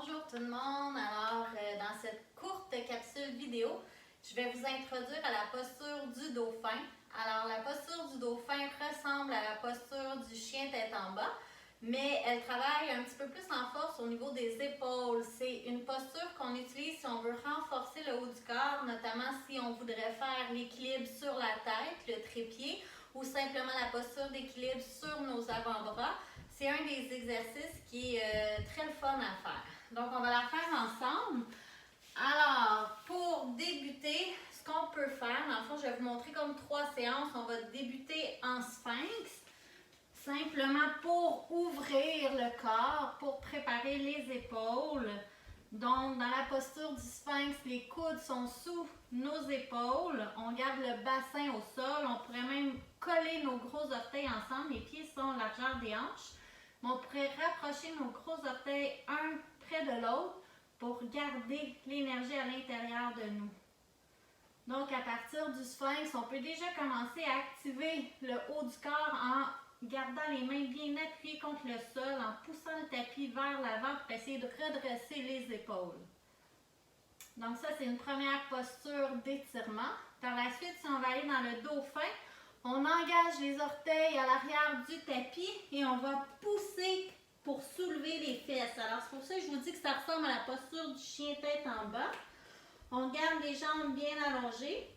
Bonjour tout le monde. Alors, dans cette courte capsule vidéo, je vais vous introduire à la posture du dauphin. Alors, la posture du dauphin ressemble à la posture du chien tête en bas, mais elle travaille un petit peu plus en force au niveau des épaules. C'est une posture qu'on utilise si on veut renforcer le haut du corps, notamment si on voudrait faire l'équilibre sur la tête, le trépied, ou simplement la posture d'équilibre sur nos avant-bras. C'est un des exercices qui est très le fun à faire. Donc, on va la faire ensemble. Alors, pour débuter, ce qu'on peut faire, dans le fond, je vais vous montrer comme 3 séances. On va débuter en sphinx, simplement pour ouvrir le corps, pour préparer les épaules. Donc, dans la posture du sphinx, les coudes sont sous nos épaules. On garde le bassin au sol. On pourrait même coller nos gros orteils ensemble. Les pieds sont largeur des hanches. On pourrait rapprocher nos gros orteils un près de l'autre pour garder l'énergie à l'intérieur de nous. Donc, à partir du sphinx, on peut déjà commencer à activer le haut du corps en gardant les mains bien appuyées contre le sol, en poussant le tapis vers l'avant pour essayer de redresser les épaules. Donc ça, c'est une première posture d'étirement. Par la suite, si on va aller dans le dauphin, on engage les orteils à l'arrière du tapis et on va pousser pour soulever les fesses. Alors, c'est pour ça que je vous dis que ça ressemble à la posture du chien tête en bas. On garde les jambes bien allongées.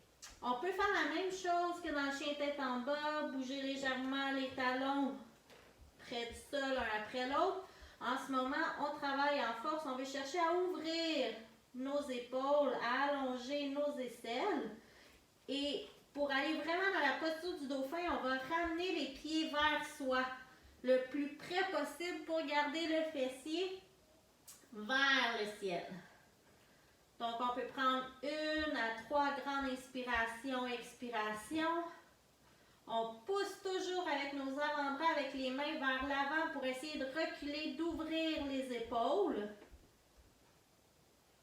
On peut faire la même chose que dans le chien tête en bas, bouger légèrement les talons près du sol un après l'autre. En ce moment, on travaille en force. On veut chercher à ouvrir nos épaules, à allonger nos aisselles. Et pour aller vraiment dans la posture du dauphin, on va ramener les pieds vers soi le plus près possible pour garder le fessier vers le ciel. Donc, on peut prendre 1 à 3 grandes inspirations, expirations. On pousse toujours avec nos avant-bras, avec les mains vers l'avant pour essayer de reculer, d'ouvrir les épaules.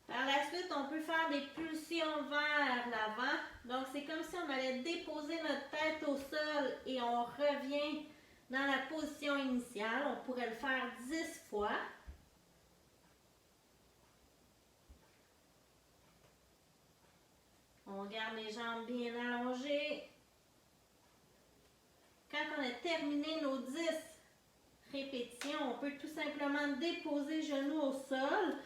Par la suite, on peut faire des pulsions vers l'avant. Donc, c'est comme si on allait déposer notre tête au sol et on revient dans la position initiale. On pourrait le faire 10 fois. On garde les jambes bien allongées. Quand on a terminé nos 10 répétitions, on peut tout simplement déposer genoux au sol,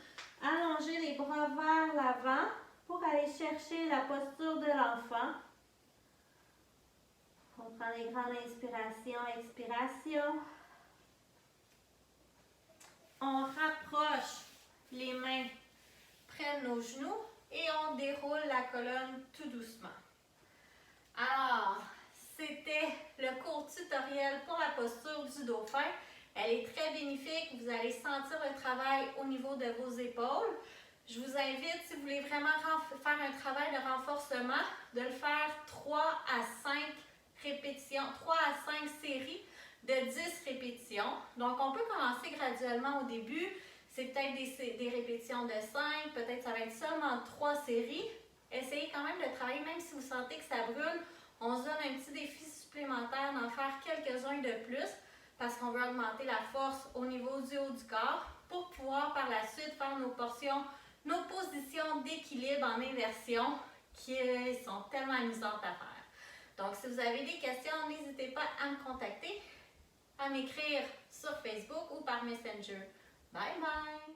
allonger les bras vers l'avant pour aller chercher la posture de l'enfant. On prend les grandes inspirations, expirations. On rapproche les mains près de nos genoux et on déroule la colonne tout doucement. Alors, c'était le court tutoriel pour la posture du dauphin. Elle est très bénéfique. Vous allez sentir un travail au niveau de vos épaules. Je vous invite, si vous voulez vraiment faire un travail de renforcement, de le faire 3 à 5 répétitions, 3 à 5 séries de 10 répétitions. Donc, on peut commencer graduellement au début. C'est peut-être des répétitions de 5, peut-être ça va être seulement 3 séries. Essayez quand même de travailler, même si vous sentez que ça brûle. On se donne un petit défi supplémentaire d'en faire quelques-uns de plus parce qu'on veut augmenter la force au niveau du haut du corps pour pouvoir par la suite faire nos positions d'équilibre en inversion qui sont tellement amusantes à faire. Donc, si vous avez des questions, n'hésitez pas à me contacter, à m'écrire sur Facebook ou par Messenger. Bye bye!